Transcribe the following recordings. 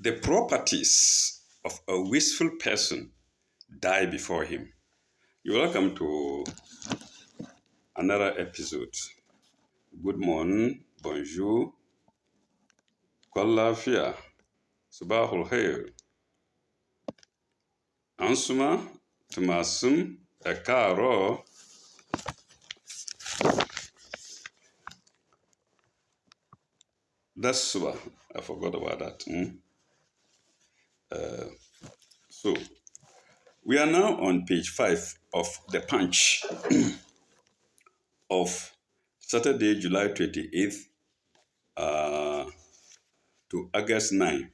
The properties of a wasteful person die before him. You're welcome to another episode. Good morning, bonjour, kollafia, subahul khair, ansuma, tumasum, ekaro. That's suba. I forgot about that. So, we are now on page 5 of the punch of Saturday, July 28th to August 9,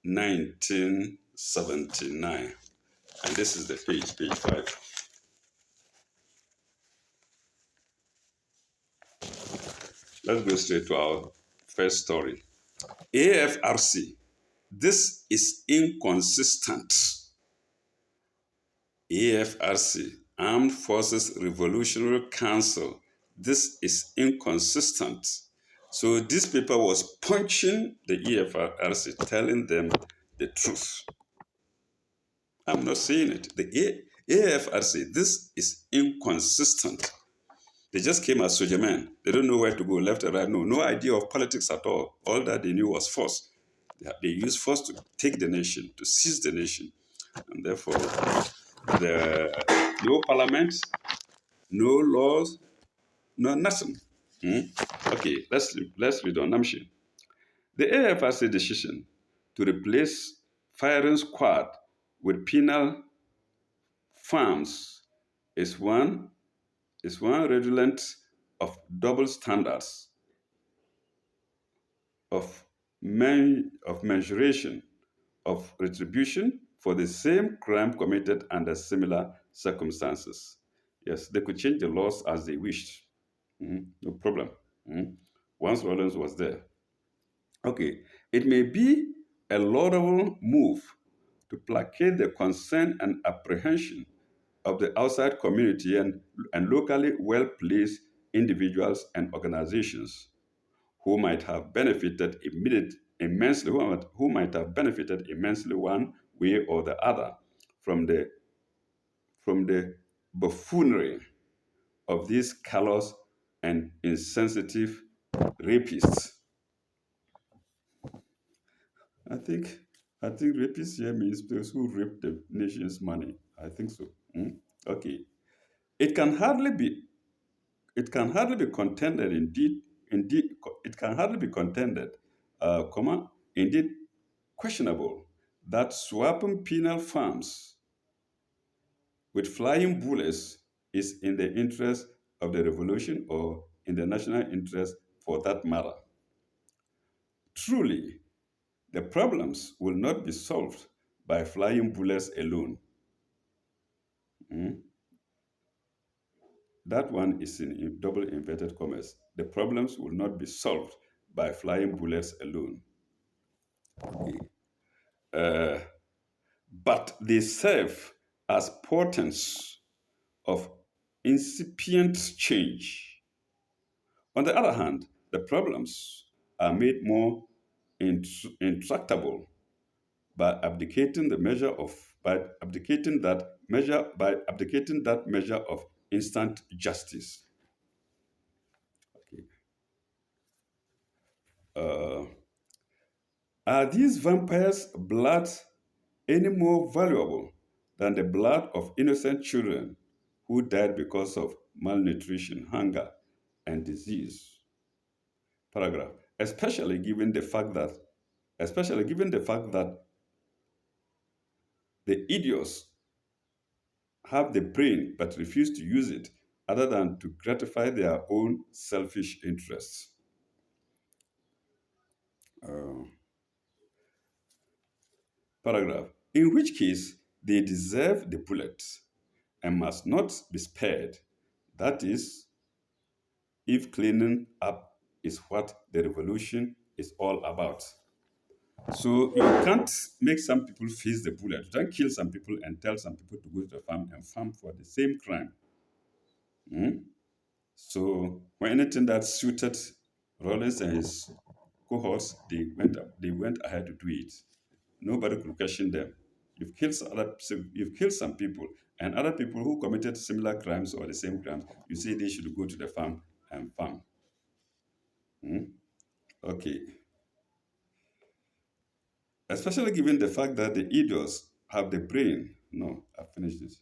1979. And this is the page 5. Let's go straight to our first story. AFRC, this is inconsistent. AFRC, Armed Forces Revolutionary Council, this is inconsistent. So this paper was punching the AFRC, telling them the truth. I'm not saying it. The AFRC, this is inconsistent. They just came as soldier men. They don't know where to go, left or right. No idea of politics at all. All that they knew was force. They used force to take the nation, to seize the nation. And therefore, no parliament, no laws, no nothing. Okay, let's read on Namshi. The AFRC decision to replace firing squad with penal farms is one redolent of double standards, of mensuration, of retribution for the same crime committed under similar circumstances. Yes, they could change the laws as they wished. No problem. Once violence was there. Okay, it may be a laudable move to placate the concern and apprehension of the outside community and locally well-placed individuals and organizations who might have benefited immensely one way or the other from the buffoonery of these callous and insensitive rapists. I think rapists here means those who rape the nation's money. I think so. Okay. It can hardly be contended, indeed, it can hardly be contended, indeed questionable, that swapping penal farms with flying bullets is in the interest of the revolution or in the national interest for that matter. Truly, the problems will not be solved by flying bullets alone. That one is in double inverted commas. The problems will not be solved by flying bullets alone. But they serve as portents of incipient change. On the other hand, the problems are made more intractable by abdicating that measure of instant justice. Okay. Are these vampires' blood any more valuable than the blood of innocent children who died because of malnutrition, hunger, and disease? Paragraph. Especially given the fact that the idiots have the brain but refuse to use it other than to gratify their own selfish interests. Paragraph. In which case, they deserve the bullet and must not be spared. That is, if cleaning up is what the revolution is all about. So you can't make some people face the bullet. You can't kill some people and tell some people to go to the farm and farm for the same crime. So when anything that suited Rollins and his cohorts, they went ahead to do it. Nobody could question them. You've killed some people, and other people who committed similar crimes or the same crimes, you say they should go to the farm and farm. Hmm? Okay. Especially given the fact that the idiots have the brain. No, I've finished this.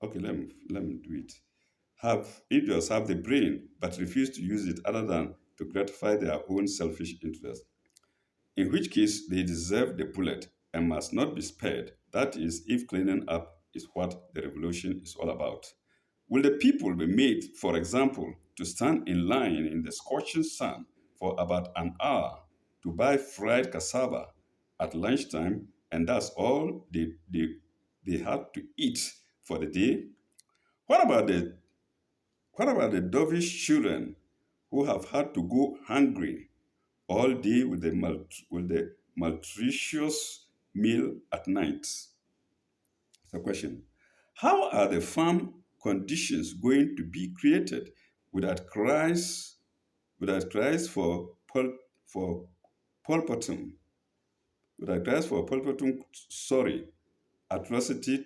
Okay, let me do it. Have idiots have the brain but refuse to use it other than to gratify their own selfish interests, in which case they deserve the bullet and must not be spared. That is, if cleaning up is what the revolution is all about. Will the people be made, for example, to stand in line in the scorching sun for about an hour to buy fried cassava at lunchtime, and that's all they had to eat for the day? What about the what about the dovish children who have had to go hungry all day with with the malnutritious meal at night? The question: how are the farm conditions going to be created without cries, without cries for pulpotum, without cries for pulpotum, sorry, atrocity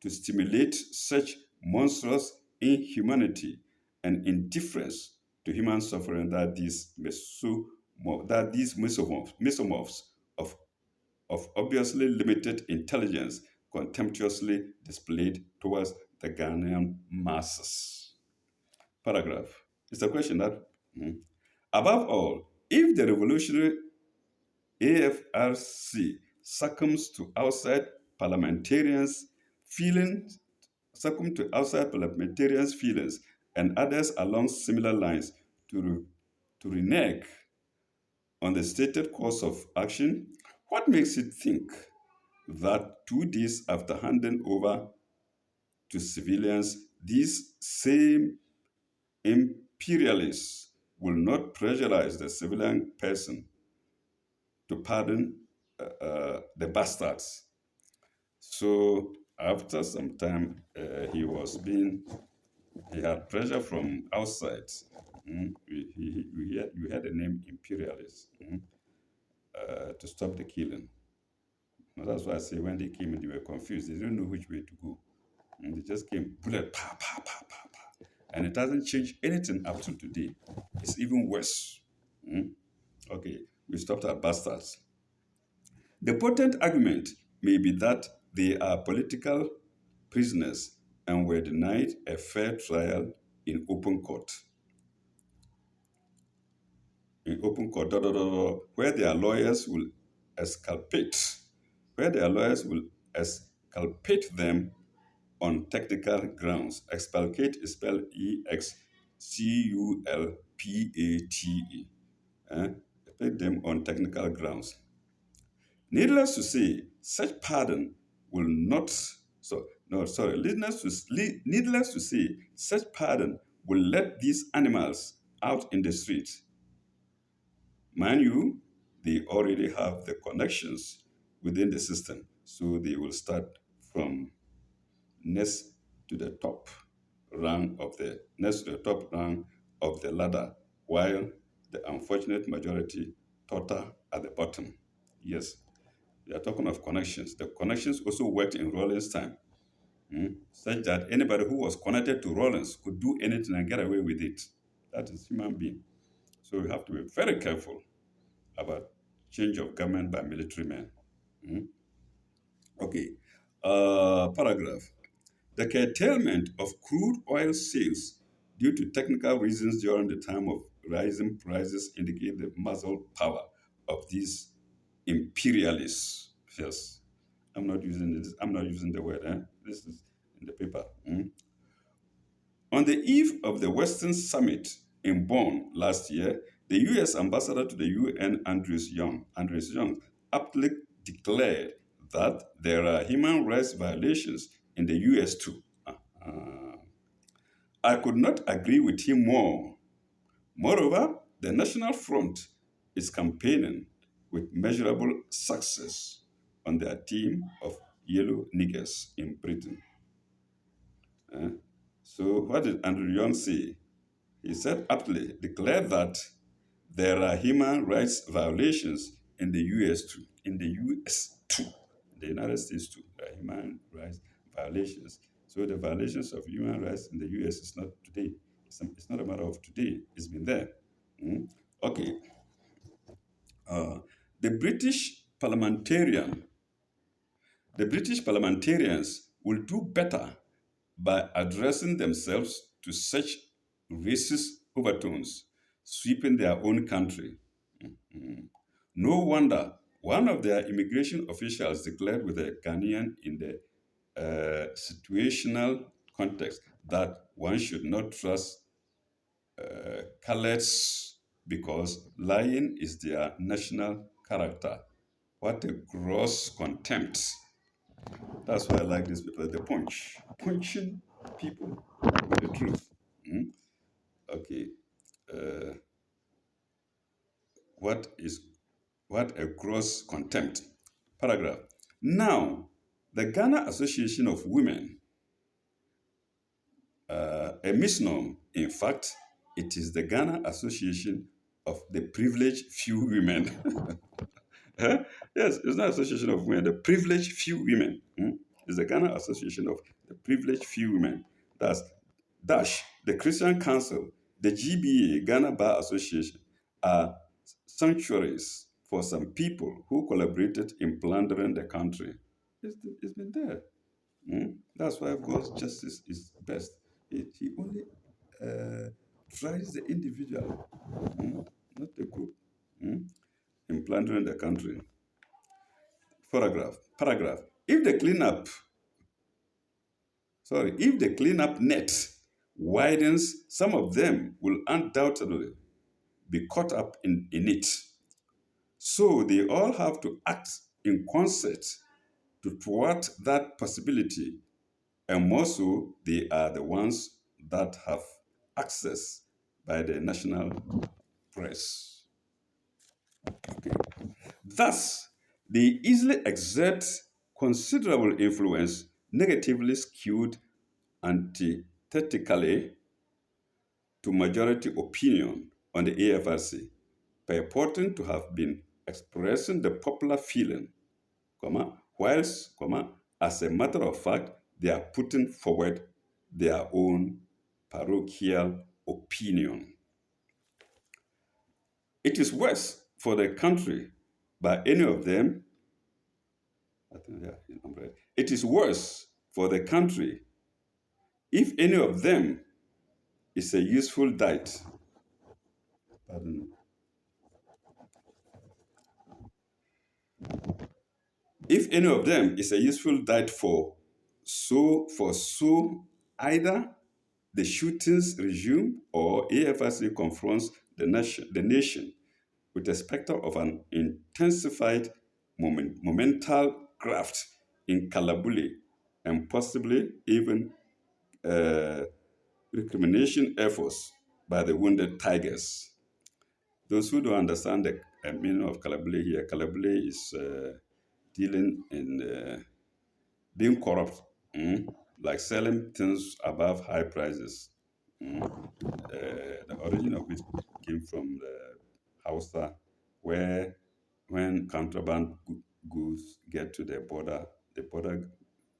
to stimulate such monstrous inhumanity and indifference to human suffering that these mesomorphs of obviously limited intelligence contemptuously displayed towards the Ghanaian masses. Paragraph. It's a question that, hmm, above all, if the revolutionary AFRC succumbs to outside parliamentarians' feelings, and others along similar lines to renege on the stated course of action, what makes it think that 2 days after handing over to civilians, these same imperialists will not pressurize the civilian person to pardon the bastards? So after some time, he had pressure from outside. You heard the name imperialists, to stop the killing. Now that's why I say when they came in, they were confused. They didn't know which way to go. And they just came, bullet, pa, pa, pa, pa, pa. And it hasn't changed anything up to today. It's even worse. Mm. Okay, we stopped at bastards. The potent argument may be that they are political prisoners and were denied a fair trial in open court. Da, da, da, da, where their lawyers will exculpate, where their lawyers will exculpate them on technical grounds. Expalcate is spelled Exculpate. Expect them on technical grounds. Needless to say, such pardon will not. So no, sorry. Needless to say, such pardon will let these animals out in the street. Mind you, they already have the connections within the system, so they will start from next to the top next to the top rung of the ladder, while the unfortunate majority totter at the bottom. Yes, we are talking of connections. The connections also worked in Rawlings' time, such that anybody who was connected to Rawlings could do anything and get away with it. That is human being. So we have to be very careful about change of government by military men. Mm. Okay. Paragraph. The curtailment of crude oil sales due to technical reasons during the time of rising prices indicate the muscle power of these imperialists. Yes, I'm not using the word. This is in the paper. On the eve of the Western Summit in Bonn last year, the U.S. ambassador to the UN, Andres Young, aptly declared that there are human rights violations in the U.S. too. I could not agree with him more. Moreover, the National Front is campaigning with measurable success on their team of yellow niggers in Britain. So, what did Andrew Young say? He said aptly, declared that there are human rights violations in the US too. In the US too. In the United States too. There are human rights violations. So the violations of human rights in the US is not today. It's not a matter of today. It's been there. Mm. Okay. Uh, the British parliamentarian, the British parliamentarians will do better by addressing themselves to such racist overtones sweeping their own country. Mm. No wonder one of their immigration officials declared with a Ghanaian in the situational context that one should not trust coloreds because lying is their national character. What a gross contempt. That's why I like this people, the punch. Punching people with the truth. Mm? Okay. Uh, what is what a gross contempt. Paragraph. Now, the Ghana Association of Women, a misnomer. In fact, it is the Ghana Association of the Privileged Few Women. Huh? Yes, it's not Association of Women, the Privileged Few Women. It's the Ghana Association of the Privileged Few Women. That's Dash, the Christian Council, the GBA, Ghana Bar Association, are sanctuaries for some people who collaborated in plundering the country. It's been there. That's why God's justice is best. He only tries the individual, not the group, in plundering the country. Paragraph. If the cleanup net widens, some of them will undoubtedly be caught up in it. So they all have to act in concert to thwart that possibility. And more so, they are the ones that have access by the national press. Okay. Thus, they easily exert considerable influence, negatively skewed antithetically to majority opinion on the AFRC, purporting to have been expressing the popular feeling, whilst, as a matter of fact, they are putting forward their own parochial opinion. It is worse for the country by any of them. I think, yeah, I'm right. It is worse for the country if any of them is a useful diet. Pardon. If any of them is a useful diet for either the shootings resume or AFRC confronts the nation with the specter of an intensified momental graft in Kalabuli and possibly even uh, recrimination efforts by the wounded tigers. Those who don't understand the meaning of Kalabuli here, Kalabuli is dealing in being corrupt, like selling things above high prices. The origin of it came from the Hausa, where when contraband goods get to the border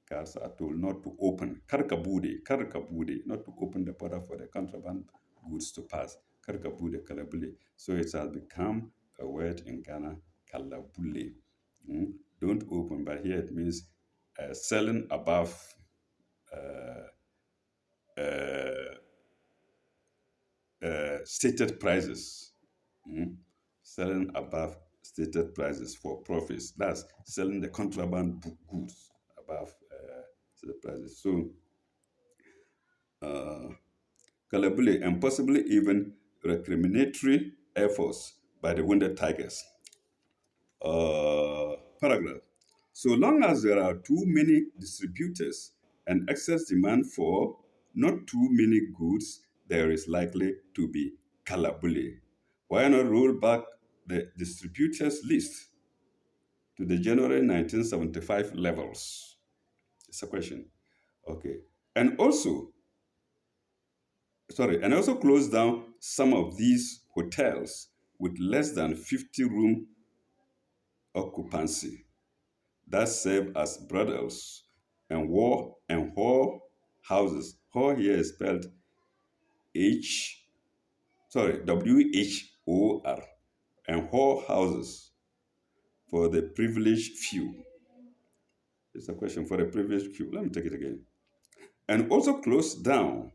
guards are told not to open, karkabude, not to open the border for the contraband goods to pass. Karkabude, kalabule. So it has become a word in Ghana, kalabule. Don't open, but here it means selling above uh, stated prices. Selling above stated prices for profits. That's selling the contraband goods above stated prices. So, Kalabule and possibly even recriminatory efforts by the wounded tigers. Paragraph. So long as there are too many distributors and excess demand for not too many goods, there is likely to be kalabule. Why not roll back the distributors list to the January 1975 levels? It's a question. Okay. And also, Sorry, and also closed down some of these hotels with less than 50 room occupancy that serve as brothels and whore houses. Whore here is spelled H, sorry, WHOR, and whore houses for the privileged few. It's a question for the privileged few. Let me take it again. And also closed down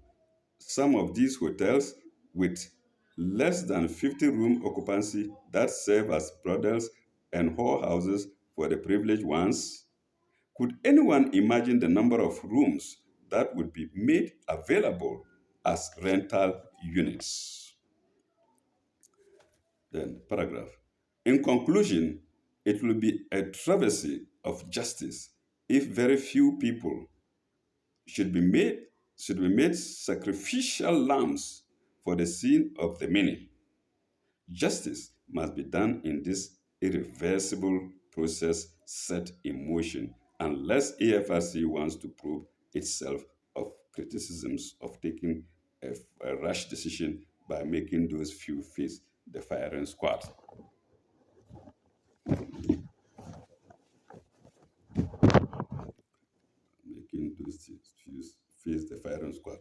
some of these hotels with less than 50 room occupancy that serve as brothels and whorehouses for the privileged ones. Could anyone imagine the number of rooms that would be made available as rental units? Then, paragraph. In conclusion, it will be a travesty of justice if very few people should be made sacrificial lambs for the sin of the many. Justice must be done in this irreversible process set in motion unless AFRC wants to prove itself of criticisms of taking a rash decision by making those few face the firing squad. Making those few face the firing squad.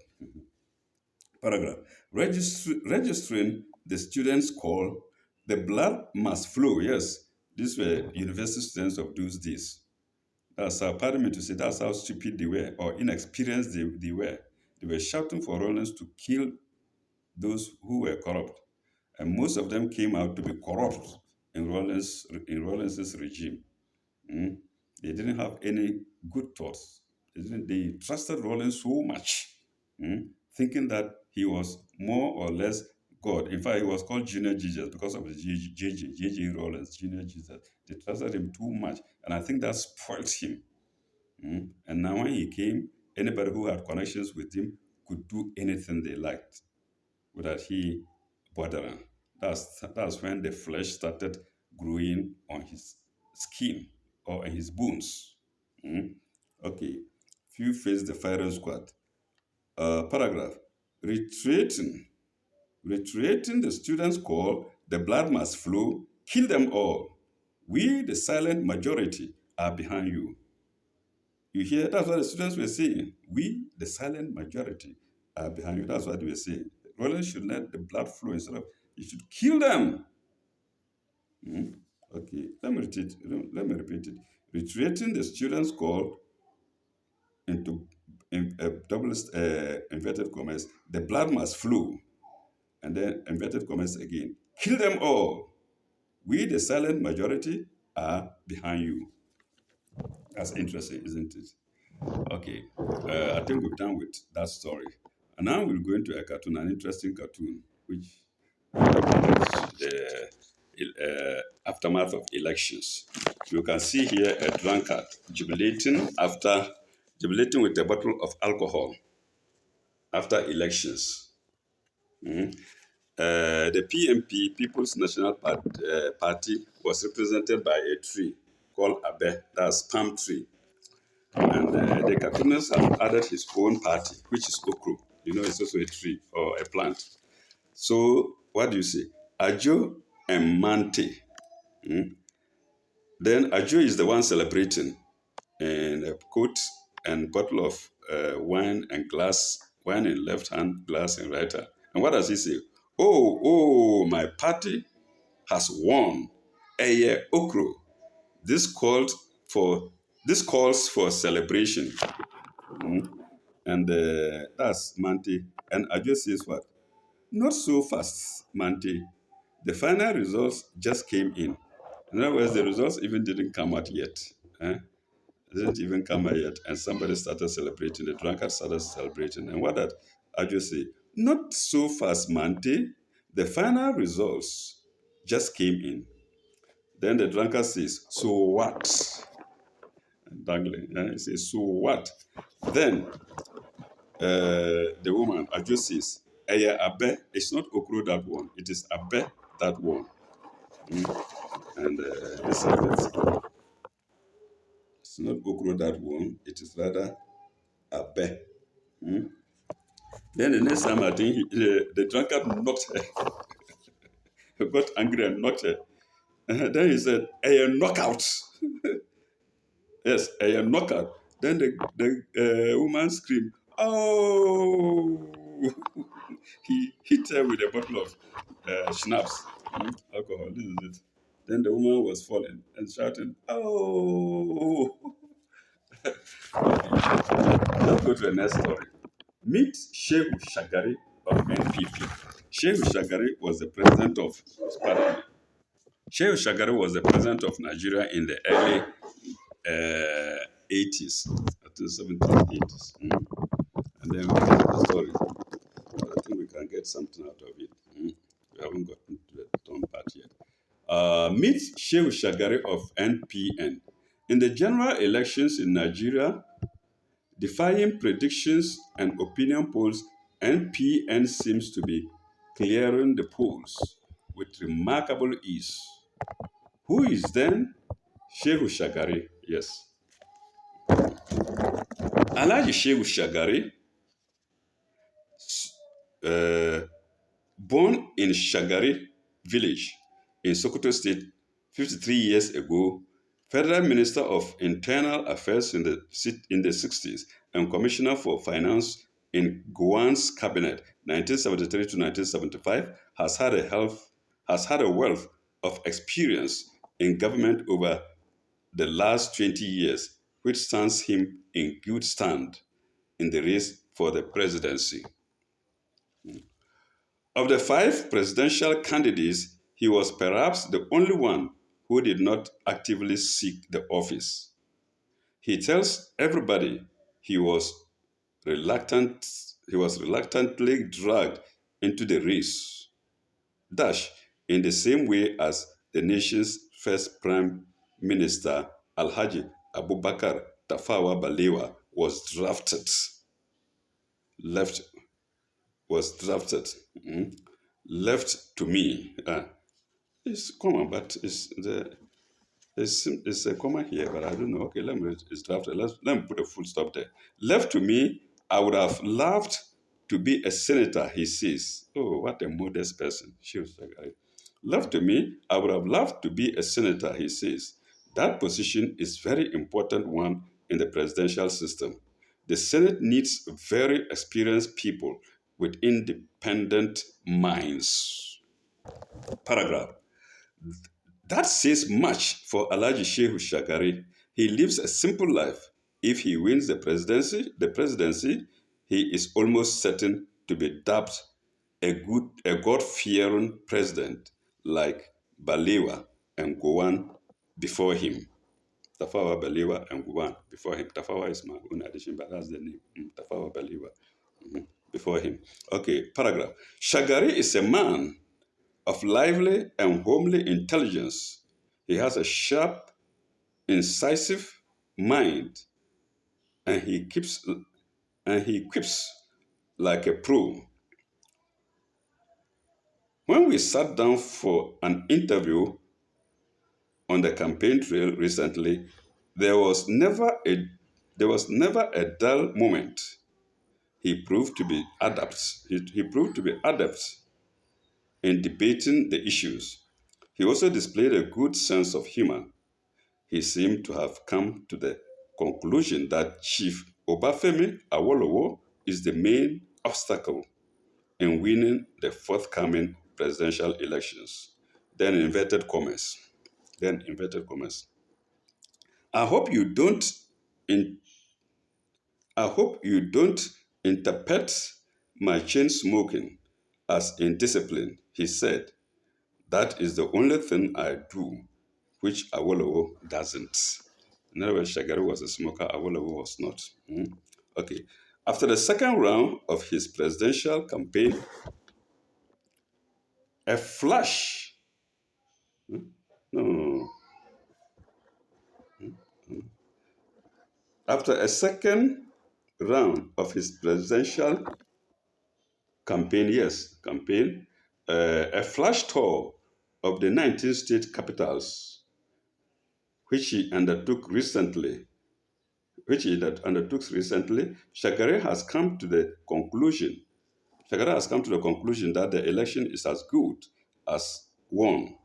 Paragraph. Registering the students' call, the blood must flow. Yes, these were university students of those days. That's how, pardon me to say, that's how stupid they were or inexperienced they were. They were shouting for Rollins to kill those who were corrupt. And most of them came out to be corrupt in Rawlins's regime. Mm. They didn't have any good thoughts. They trusted Rollins so much, thinking that he was more or less God. In fact, he was called Junior Jesus because of the J.J. Rollins, Junior Jesus. They trusted him too much, and I think that spoiled him. And now when he came, anybody who had connections with him could do anything they liked without he bothering. That's when the flesh started growing on his skin or in his bones. Okay. Few face the firing squad. Paragraph. Reiterating, reiterating the students' call, the blood must flow, kill them all. We, the silent majority, are behind you. You hear? That's what the students were saying. We, the silent majority, are behind you. That's what they were saying. Rollins should let the blood flow instead of, you should kill them. Okay, let me repeat it. Reiterating the students' call into double inverted commas, the blood must flow. And then inverted commas again. Kill them all. We, the silent majority, are behind you. That's interesting, isn't it? Okay, I think we're done with that story. And now we'll go into a cartoon, an interesting cartoon, which the aftermath of elections. You can see here a drunkard jubilating with a bottle of alcohol after elections. The PNP, People's National Party, was represented by a tree called Abe, that's palm tree. And the cartoonist have added his own party, which is okro. You know, it's also a tree or a plant. So what do you say? Ajo and Mante. Then Ajo is the one celebrating, and a coat and bottle of wine and glass, wine in left hand, glass in right hand. And what does he say? Oh, my party has won. Eye okro. This called for this calls for celebration. And that's Mante. And Ajo says what? Not so fast, Mante. The final results just came in. In other words, the results even didn't come out yet. Eh? Didn't even come out yet. And somebody started celebrating. The drunkard started celebrating. And what did Ajo say? Not so fast, Mante. The final results just came in. Then the drunkard says, so what? Dangling. He says, so what? Then the woman, Ajo says, Eya Abe, it's not Okro that one, it is Abe that one. And this is it. It's not Okro that one, it is rather Abe. Then the next time, I think the drunkard knocked her, got angry and knocked her. Then he said, a knockout. Yes, a knockout. Then the woman screamed, oh! He hit her with a bottle of schnapps, alcohol. This is it. Then the woman was falling and shouting, oh! Let's go to the next story. Meet Shehu Shagari of NPP. Shehu Shagari was the president of, pardon me, Shehu Shagari was the president of Nigeria in the early 80s, at the 70s, 80s. And then we get the story. I think we can get something out of it. We haven't gotten to the done part yet. Meet Shehu Shagari of NPN. In the general elections in Nigeria, defying predictions and opinion polls, NPN seems to be clearing the polls with remarkable ease. Who is then Shehu Shagari? Yes. Alhaji Shehu Shagari, uh, born in Shagari village in Sokoto State 53 years ago, Federal Minister of Internal Affairs in the 60s and Commissioner for Finance in Gowon's cabinet 1973 to 1975, has had a wealth of experience in government over the last 20 years, which stands him in good stand in the race for the presidency. Of the five presidential candidates, he was perhaps the only one who did not actively seek the office. He tells everybody he was reluctant he was reluctantly dragged into the race. Dash in the same way as the nation's first prime minister Alhaji Abubakar Tafawa Balewa left was drafted. Mhm. Left to me. It's common, but it's a comma here, but I don't know. Okay, it's drafted. Let me put a full stop there. Left to me, I would have loved to be a senator, he says. Oh, what a modest person. She was like, left to me, I would have loved to be a senator, he says. That position is very important one in the presidential system. The Senate needs very experienced people with independent minds. Paragraph. That says much for Alhaji Shehu Shagari. He lives a simple life. If he wins the presidency, he is almost certain to be dubbed a God-fearing president like Balewa and Gowon before him. Tafawa Balewa and Gowon before him. Tafawa is my own addition, but that's the name. Tafawa Balewa before him. Okay, paragraph. Shagari is a man of lively and homely intelligence. He has a sharp, incisive mind, and he quips like a pro. When we sat down for an interview on the campaign trail recently, there was never a dull moment. He proved to be adept. He proved to be adept in debating the issues. He also displayed a good sense of humor. He seemed to have come to the conclusion that Chief Obafemi Awolowo is the main obstacle in winning the forthcoming presidential elections. Then inverted commas. Then inverted commas. I hope you don't in, I hope you don't interpret my chain smoking as indiscipline, he said. That is the only thing I do, which Awolowo doesn't. In other words, Shagari was a smoker, Awolowo was not. Okay. After the second round of his presidential campaign, a flash. No, no, no, no. After a second round of his presidential campaign, a flash tour of the 19 state capitals, which he undertook recently, Shagari has come to the conclusion Shagara has come to the conclusion that the election is as good as won.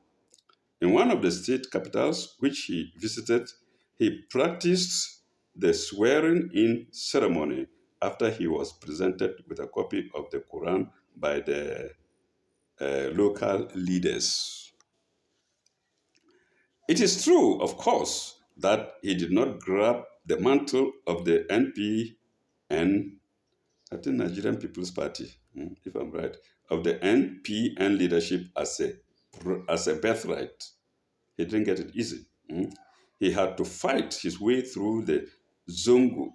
In one of the state capitals which he visited, he practiced the swearing in ceremony after he was presented with a copy of the Quran by the local leaders. It is true, of course, that he did not grab the mantle of the NPN, I think Nigerian People's Party, if I'm right, of the NPN leadership as a birthright. He didn't get it easy. He had to fight his way through the Zongo.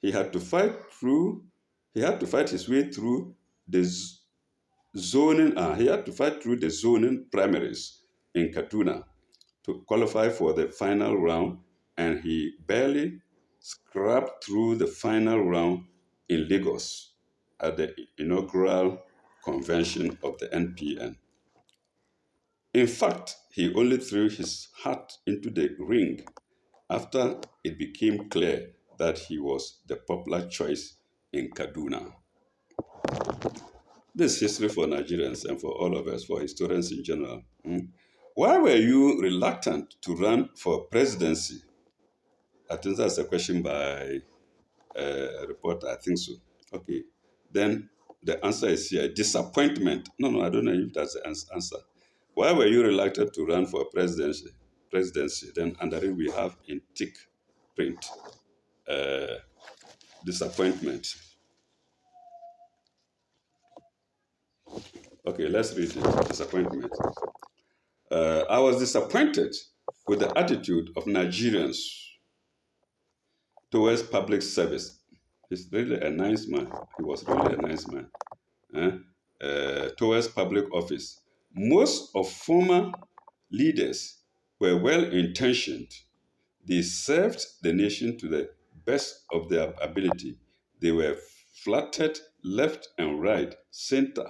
He had to fight through. He had to fight his way through the zoning. He had to fight through the zoning primaries in Kaduna to qualify for the final round, and he barely scraped through the final round in Lagos at the inaugural convention of the NPN. In fact, he only threw his hat into the ring after it became clear that he was the popular choice in Kaduna. This is history for Nigerians and for all of us, for historians in general. Why were you reluctant to run for presidency? I think that's a question by a reporter. I think so. Okay. Then the answer is here. Disappointment. No, I don't know if that's the answer. Why were you reluctant to run for presidency? Then under it we have in thick print. Disappointment. Okay, let's read it. Disappointment. I was disappointed with the attitude of Nigerians towards public service. He's really a nice man. He was really a nice man. Towards public office. Most of former leaders were well intentioned. They served the nation to the best of their ability. They were flattered left and right, center,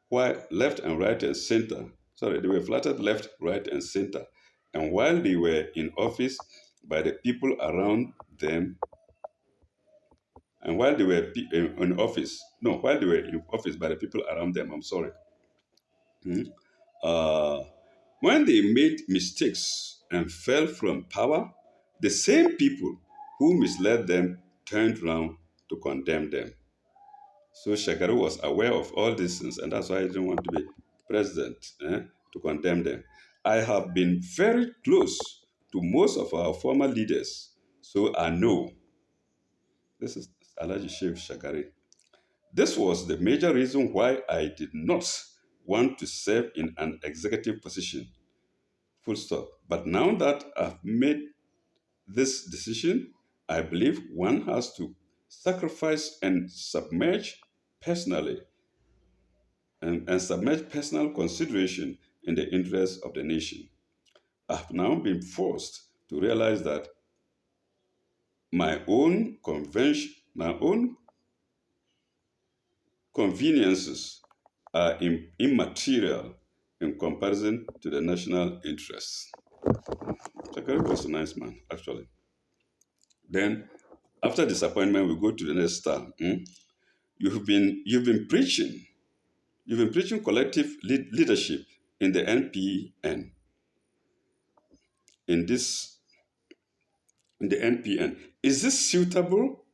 while left and right and center, sorry, they were flattered left, right, and center. And while they were in office by the people around them, and while they were in office, no, while they were in office by the people around them, I'm sorry. Uh, when they made mistakes and fell from power, the same people who misled them turned around to condemn them. So Shagaru was aware of all these things, and that's why he didn't want to be president, to condemn them. I have been very close to most of our former leaders, so I know. This is Alhaji Sheikh Shagari. This was the major reason why I did not want to serve in an executive position. Full stop. But now that I've made this decision, I believe one has to sacrifice and submerge personally and submerge personal consideration in the interests of the nation. I've now been forced to realize that my own conveniences are immaterial in comparison to the national interests. Shakari was a nice man, actually. Then, after disappointment, we go to the next star. You've been preaching collective leadership in the NPN. In this, in the NPN, is this suitable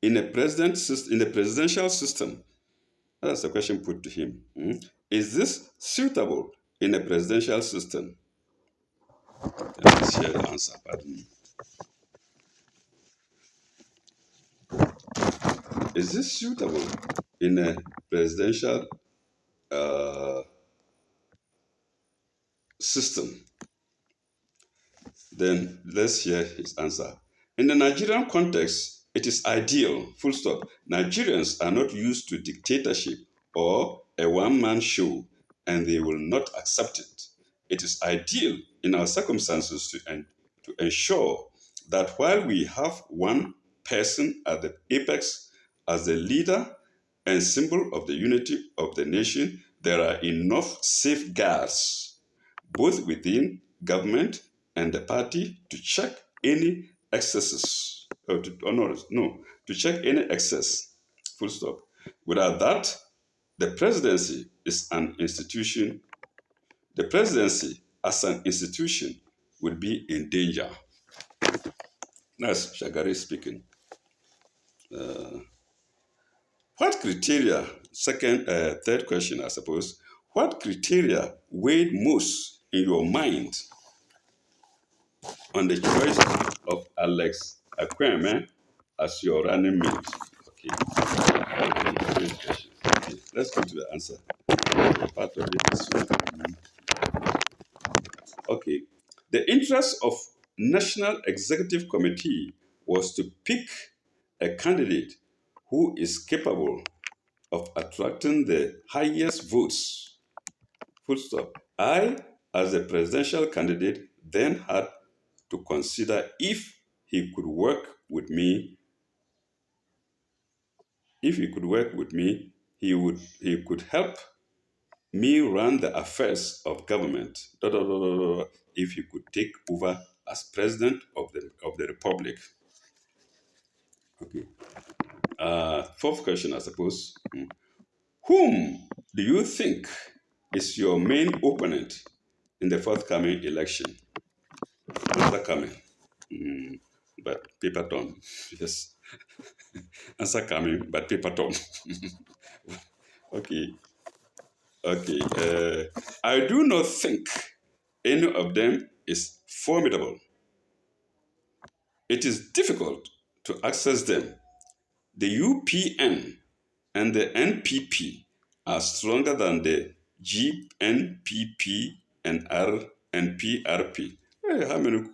in the presidential system? That's the question put to him. Is this suitable in a presidential system? Let's hear the answer. Pardon me. Is this suitable in a presidential uh, system? Then let's hear his answer. In the Nigerian context, it is ideal, full stop. Nigerians are not used to dictatorship or a one-man show, and they will not accept it. It is ideal in our circumstances to ensure that while we have one person at the apex as the leader and symbol of the unity of the nation, there are enough safeguards both within government and the party to check any excesses, or to, or no, no, to check any excess. Full stop. Without that, the presidency is an institution. The presidency as an institution would be in danger. That's Shagari speaking. What criteria, third question, I suppose, what criteria weighed most in your mind on the choice of Alex Akweme as your running mate? Okay, great question. Okay, let's go to the answer. Part of it is okay. The interest of National Executive Committee was to pick a candidate who is capable of attracting the highest votes. Full stop. I, as a presidential candidate, then had to consider if he could work with me. If he could work with me, he could help me run the affairs of government. If he could take over as president of the republic. Okay. Fourth question, I suppose. Whom do you think is your main opponent in the forthcoming election? Answer coming. But paper Tom. Yes. Answer coming, but paper Tom. Okay. Okay. I do not think any of them is formidable. It is difficult to access them. The UPN and the NPP are stronger than the GNPP and R and PRP. How many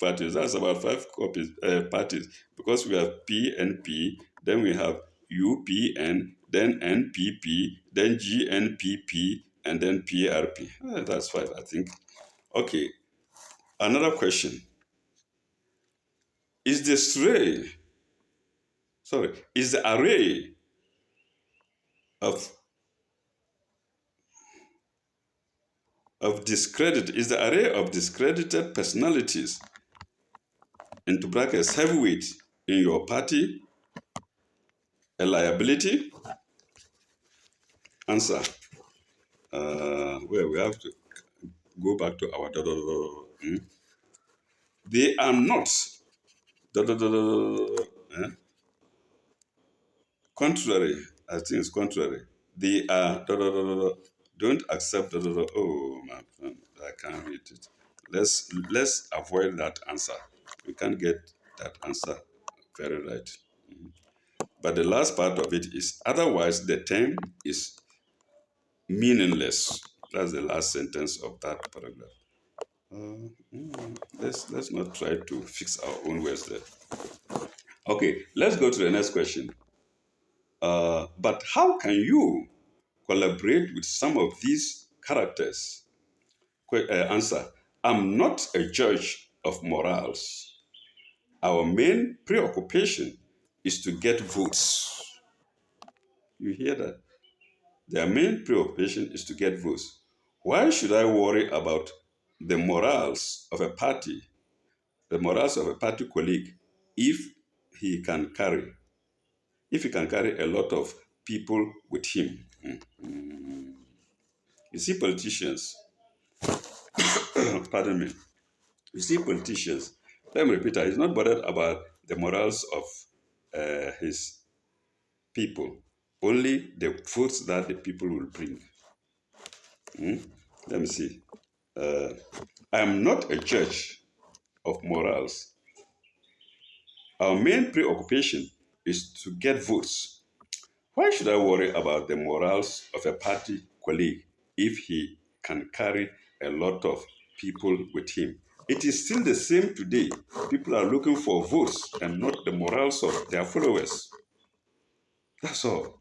parties? That's about parties because we have PNP, then we have UPN, then NPP, then GNPP, and then PRP. That's five, I think. Okay, another question. Is the is the array of is the array of discredited personalities into brackets heavyweight in your party a liability? Answer. Well, we have to go back to our They are not contrary. I think it's contrary. They are don't accept oh my friend, I can't read it. Let's avoid that answer. We can't get that answer very right. But the last part of it is otherwise the term is meaningless. That's the last sentence of that paragraph. Let's not try to fix our own words there. Okay, let's go to the next question. But how can you collaborate with some of these characters? Answer. I'm not a judge of morals. Our main preoccupation is to get votes. You hear that? Their main preoccupation is to get votes. Why should I worry about the morals of a party, the morals of a party colleague, if he can carry, if he can carry a lot of people with him? You see politicians, pardon me, you see politicians, let me repeat that, he's not bothered about the morals of his people, only the votes that the people will bring. Let me see. I am not a judge of morals. Our main preoccupation is to get votes. Why should I worry about the morals of a party colleague if he can carry a lot of people with him? It is still the same today. People are looking for votes and not the morals of their followers. That's all.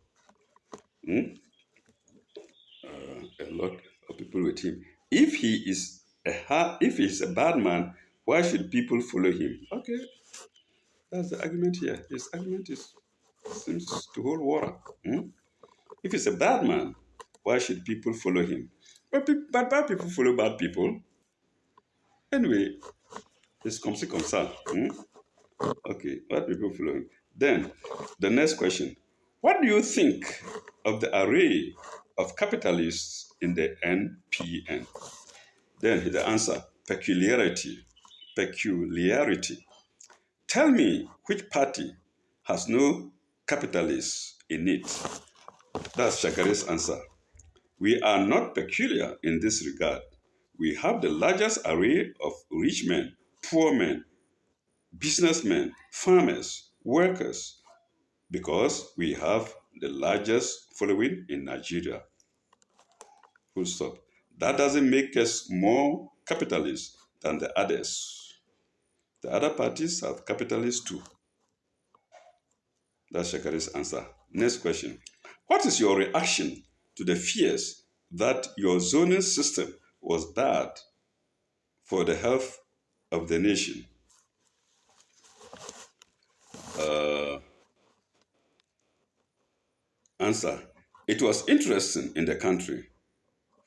A lot of people with him. If he is if he's a bad man, why should people follow him? Okay, that's the argument here. His argument seems to hold water. If he's a bad man, why should people follow him? But bad people follow bad people. Anyway, it's comme ci, comme ça. Okay, bad people follow him. Then, the next question. What do you think of the array of capitalists in the NPN? Then the answer, peculiarity. Peculiarity. Tell me which party has no capitalists in it. That's Shagari's answer. We are not peculiar in this regard. We have the largest array of rich men, poor men, businessmen, farmers, workers, because we have the largest following in Nigeria. Full stop. That doesn't make us more capitalists than the others. The other parties have capitalists too. That's Shakari's answer. Next question. What is your reaction to the fears that your zoning system was bad for the health of the nation? Uh, Answer. It was interesting in the country.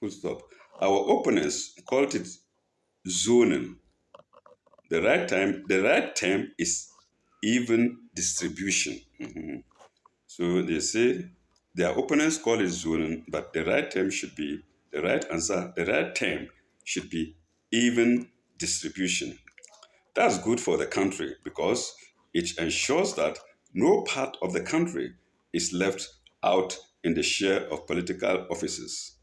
Full stop. Our opponents called it zoning. The right term is even distribution. So they say their opponents call it zoning, but the right term should be even distribution. That's good for the country because it ensures that no part of the country is left out in the share of political offices.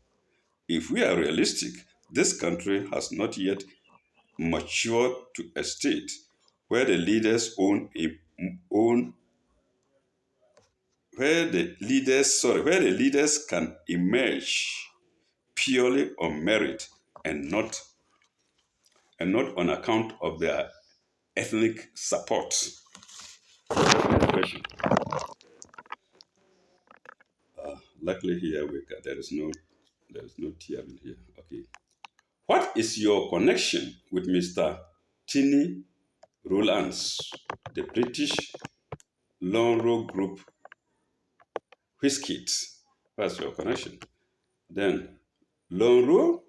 If we are realistic, this country has not yet matured to a state where the leaders own where the leaders can emerge purely on merit and not on account of their ethnic support. Question. Luckily here there is no tearing here. Okay. What is your connection with Mr. Tini Rowlands, the British Lonro Group Whiskit? What's your connection? Then Lonro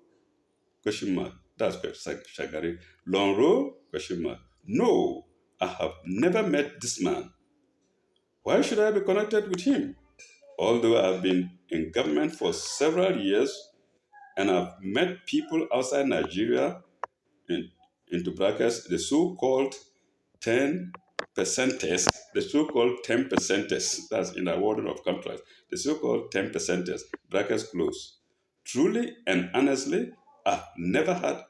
question mark. That's Shagari. Lonro question mark. No, I have never met this man. Why should I be connected with him? Although I've been in government for several years and I've met people outside Nigeria, in, into brackets, the so-called 10 percenters, the so-called 10 percenters, that's in a word of contrast, the so-called 10 percenters, brackets close. Truly and honestly, I've never had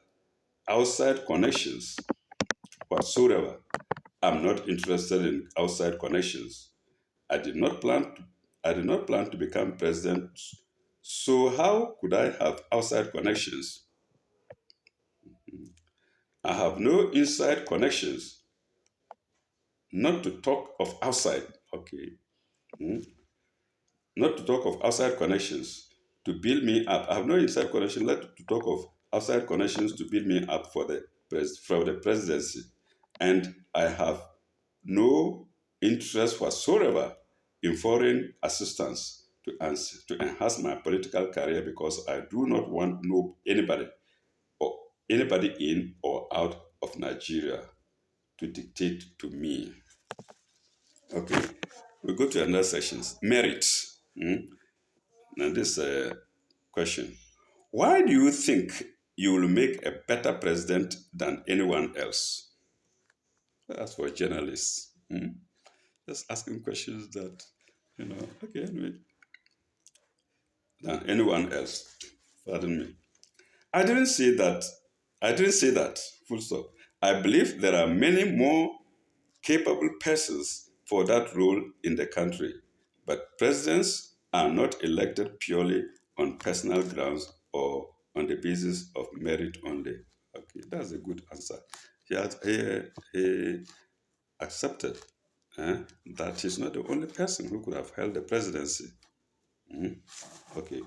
outside connections whatsoever. I'm not interested in outside connections. I did not plan to I did not plan to become president. So how could I have outside connections? I have no inside connections, not to talk of outside. Okay. Hmm? Not to talk of outside connections to build me up. I have no inside connection, not to talk of outside connections to build me up for the presidency. And I have no interest whatsoever in foreign assistance to enhance my political career because I do not want no or anybody in or out of Nigeria to dictate to me. Okay, we go to another sections. Merit. Now this question: why do you think you will make a better president than anyone else? That's for journalists. Just asking questions that Okay, anyway, than anyone else. Pardon me. I didn't say that. I didn't say that. Full stop. I believe there are many more capable persons for that role in the country, but presidents are not elected purely on personal grounds or on the basis of merit only. Okay, that's a good answer. He accepted that he's not the only person who could have held the presidency. Okay,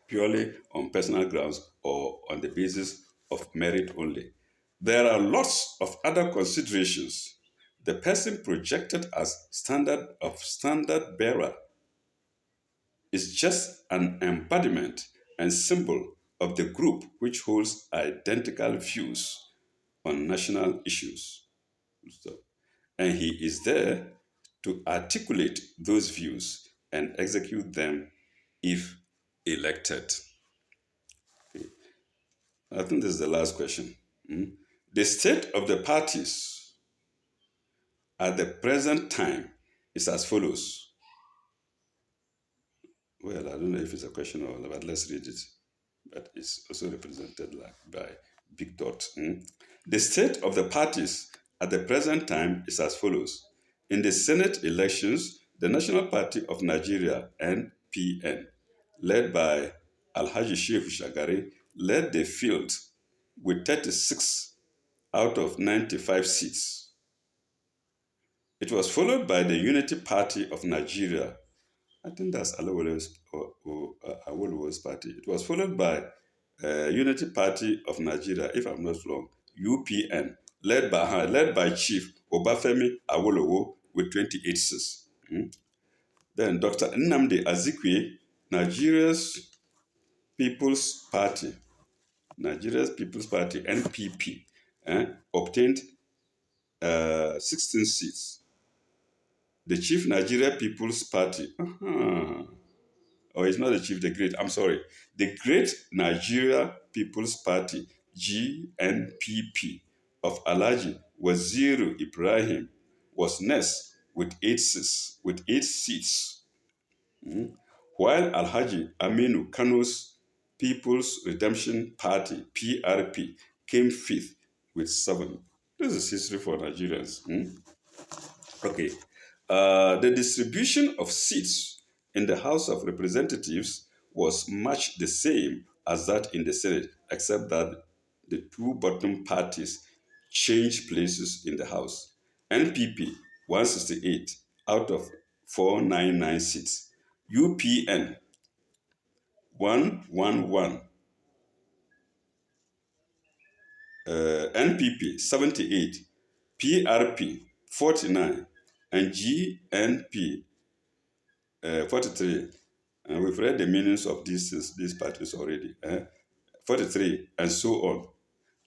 purely on personal grounds or on the basis of merit only. There are lots of other considerations. The person projected as standard bearer is just an embodiment and symbol of the group which holds identical views on national issues. And he is there to articulate those views and execute them if elected. I think this is the last question. The state of the parties at the present time is as follows. Well, I don't know if it's a question or not, but let's read it. But it's also represented like by big dot. The state of the parties at the present time is as follows. In the Senate elections, the National Party of Nigeria, NPN, led by Alhaji Sheikh Shagari, led the field with 36 out of 95 seats. It was followed by the Unity Party of Nigeria. I think that's Awolowo's party. It was followed by Unity Party of Nigeria, if I'm not wrong, UPN, led by Chief Obafemi Awolowo with 28 seats. Then Dr. Nnamdi Azikwe, People's Party, Nigeria's People's Party, NPP, obtained 16 seats. The Chief Nigeria People's Party, it's not the chief, the great, I'm sorry. The Great Nigeria People's Party, GNPP, of Alhaji Waziru Ibrahim was next with eight seats, while Alhaji Aminu Kano's People's Redemption Party, PRP, came fifth with seven. This is history for Nigerians. Okay. The distribution of seats in the House of Representatives was much the same as that in the Senate, except that the two bottom parties changed places in the House. NPP 168 out of 499 seats. UPN 111. NPP 78. PRP 49. And GNP 43. And we've read the meanings of these parties already. 43, and so on.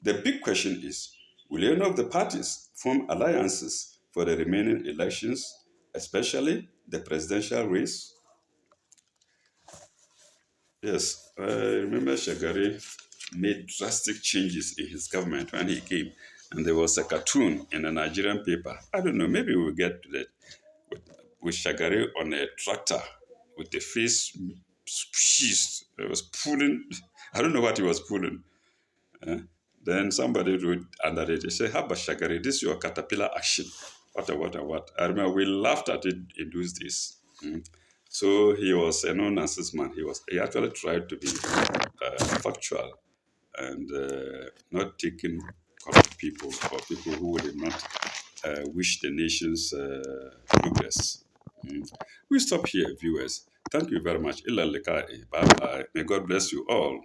The big question is, will any of the parties form alliances for the remaining elections, especially the presidential race? Yes, I remember Shagari made drastic changes in his government when he came, and there was a cartoon in a Nigerian paper. I don't know, maybe we'll get to that. With Shagari on a tractor with the face squeezed. It was pulling, I don't know what he was pulling. Then somebody wrote under it, they said, how about Shagari? This is your caterpillar action. What. I remember we laughed at it in those days. So he was a no-nonsense man. He actually tried to be factual and not taking corrupt people or people who did not wish the nation's progress. We stop here, viewers. Thank you very much. Ila likai. Bye bye. May God bless you all.